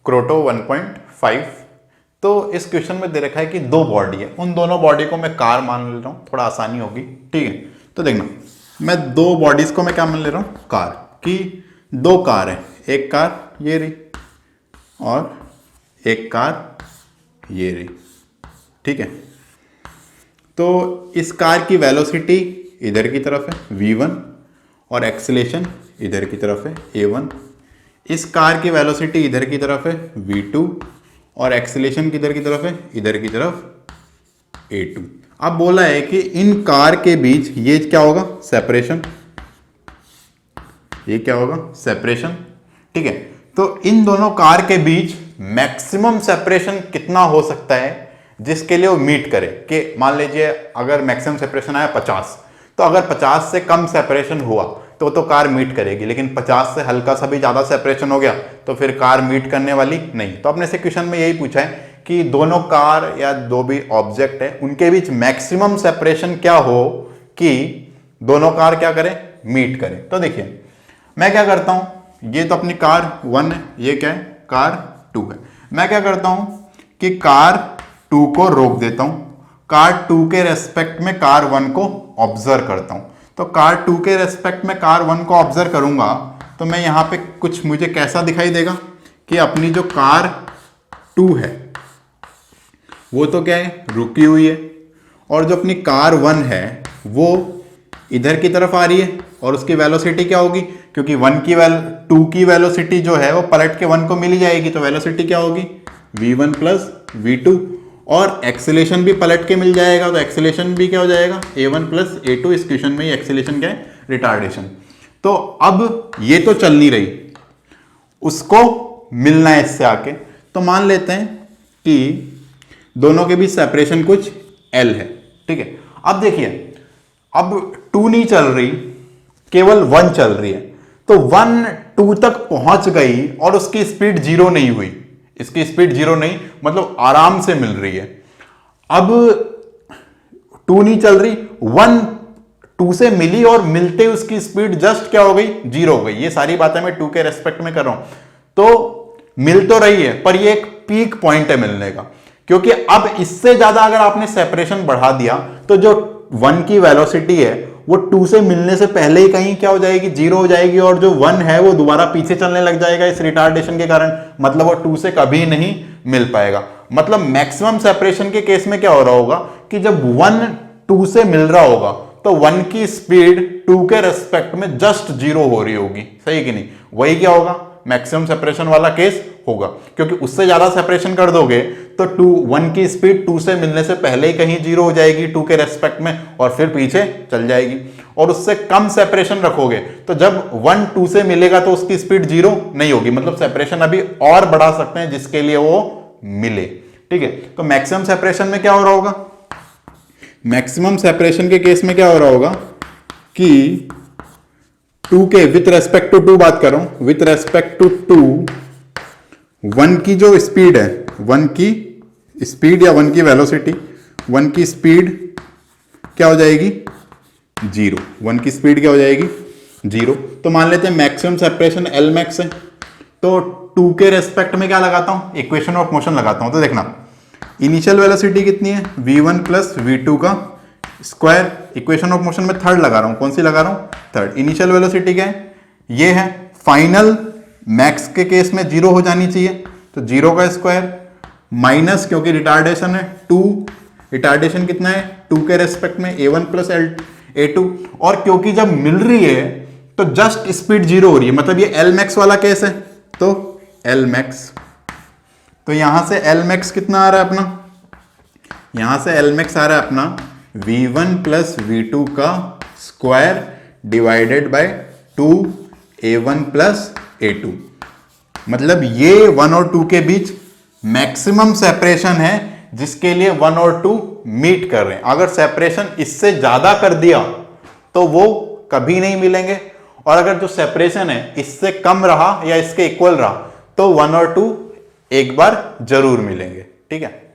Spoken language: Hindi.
क्रोटो 1.5। तो इस क्वेश्चन में दे रखा है कि दो बॉडी है, उन दोनों बॉडी को मैं कार मान ले रहा हूँ, थोड़ा आसानी होगी। ठीक है, तो देखना मैं दो बॉडीज को मैं क्या मान ले रहा हूँ, कार की। दो कार है, एक कार ये रही और एक कार ये रही। ठीक है, तो इस कार की वेलोसिटी इधर की तरफ है v1 और एक्सेलेरेशन इधर की तरफ है a1। इस कार की वेलोसिटी इधर की तरफ है v2 और एक्सेलेरेशन किधर की तरफ है, इधर की तरफ a2। अब बोला है कि इन कार के बीच ये क्या होगा, सेपरेशन। ये क्या होगा, सेपरेशन। ठीक है, तो इन दोनों कार के बीच मैक्सिमम सेपरेशन कितना हो सकता है जिसके लिए वो मीट करे। कि मान लीजिए अगर मैक्सिमम सेपरेशन आया 50, तो अगर 50 से कम सेपरेशन हुआ तो कार मीट करेगी, लेकिन 50 से हल्का सा भी ज्यादा सेपरेशन हो गया तो फिर कार मीट करने वाली नहीं। तो अपने से क्वेश्चन में यही पूछा है कि दोनों कार या दो भी ऑब्जेक्ट है उनके बीच मैक्सिमम सेपरेशन क्या हो कि दोनों कार क्या करें, मीट करें। तो देखिए मैं क्या करता हूं, ये तो अपनी कार 1 है, ये क्या है, कार 2 है। मैं क्या करता हूं कि कार 2 को रोक देता हूं, कार 2 के रेस्पेक्ट में कार 1 को ऑब्जर्व करता हूं। तो कार 2 के रेस्पेक्ट में कार 1 को ऑब्जर्व करूंगा तो मैं यहां पे कुछ मुझे कैसा दिखाई देगा कि अपनी जो कार 2 है वो तो क्या है, रुकी हुई है, और जो अपनी कार 1 है वो इधर की तरफ आ रही है और उसकी वेलोसिटी क्या होगी, क्योंकि 2 की वेलोसिटी जो है वो पलट के 1 को मिल ही जाएगी, तो वेलोसिटी क्या होगी v1 प्लस v2, और एक्सेलेरेशन भी पलट के मिल जाएगा, तो एक्सेलेरेशन भी क्या हो जाएगा a1 प्लस a2। इस क्वेश्चन में ये एक्सेलेरेशन क्या है, रिटार्डेशन। तो अब ये तो चल नहीं रही, उसको मिलना है इससे आके, तो मान लेते हैं कि दोनों के बीच सेपरेशन कुछ L है। ठीक है, अब देखिए अब 2 नहीं चल रही, केवल 1 चल रही है, तो 1 2 तक पहुंच गई और उसकी स्पीड 0 नहीं हुई। इसकी स्पीड 0 नहीं, मतलब आराम से मिल रही है। अब 2 नहीं चल रही, 1 2 से मिली और मिलते उसकी स्पीड जस्ट क्या हो गई, 0 हो गई। ये सारी बातें मैं 2 के रेस्पेक्ट में कर रहा हूं, तो मिल तो रही है पर ये एक पीक पॉइंट है मिलने का, क्योंकि अब इससे ज्यादा अगर आपने सेपरेशन बढ़ा दिया तो जो 1 की वेलोसिटी है वो 2 से मिलने से पहले ही कहीं क्या हो जाएगी, 0 हो जाएगी, और जो 1 है वो दोबारा पीछे चलने लग जाएगा इस रिटार्डेशन के कारण, मतलब वो 2 से कभी नहीं मिल पाएगा। मतलब मैक्सिमम सेपरेशन के केस में क्या हो रहा होगा कि जब 1 2 से मिल रहा होगा तो 1 की स्पीड 2 के रेस्पेक्ट में जस्ट 0 हो रही होगी, सही कि नहीं। वही क्या होगा, मैक्सिमम सेपरेशन वाला केस होगा, क्योंकि उससे ज्यादा सेपरेशन कर दोगे तो 1 की स्पीड 2 से मिलने से पहले ही कहीं 0 हो जाएगी 2 के रेस्पेक्ट में, और फिर पीछे चल जाएगी। और उससे कम सेपरेशन रखोगे तो जब 1 2 से मिलेगा तो उसकी स्पीड 0 नहीं होगी, मतलब सेपरेशन अभी और बढ़ा सकते हैं जिसके लिए वो मिले। ठीक है, तो मैक्सिमम सेपरेशन में क्या हो रहा होगा, मैक्सिमम सेपरेशन के केस में क्या हो रहा होगा कि 2 के विथ रेस्पेक्ट टू 2 बात कर रहा हूं, विथ रेस्पेक्ट टू 2 1 की जो स्पीड है, 1 की स्पीड या 1 की वेलोसिटी, 1 की स्पीड क्या हो जाएगी 0। 1 की स्पीड क्या हो जाएगी 0। तो मान लेते हैं मैक्सिमम सेपरेशन L मैक्स है, तो 2 के रेस्पेक्ट में क्या लगाता हूं, इक्वेशन ऑफ मोशन लगाता हूं। तो देखना इनिशियल वेलोसिटी कितनी है, v1 प्लस v2 का स्क्वायर, इक्वेशन ऑफ मोशन में थर्ड लगा रहा हूं, कौन सी लगा रहा हूं, थर्ड। इनिशियल वेलोसिटी क्या है, ये है, फाइनल मैक्स के केस में 0 हो जानी चाहिए, तो 0 का स्क्वायर माइनस, क्योंकि रिटार्डेशन है 2, रिटार्डेशन कितना है 2 के रेस्पेक्ट में a1 प्लस a2, और क्योंकि जब मिल रही है तो जस्ट स्पीड 0 हो रही है, मतलब ये L मैक्स वाला केस है, तो L मैक्स। तो यहां से L मैक्स कितना आ रहा है अपना, यहां से L मैक्स आ रहा है अपना v1 प्लस v2 का square divided by 2a1 plus a2। मतलब ये 1 और 2 के बीच मैक्सिमम सेपरेशन है जिसके लिए 1 और 2 मीट कर रहे हैं। अगर सेपरेशन इससे ज्यादा कर दिया तो वो कभी नहीं मिलेंगे, और अगर जो सेपरेशन है इससे कम रहा या इसके इक्वल रहा तो 1 और 2 एक बार जरूर मिलेंगे। ठीक है।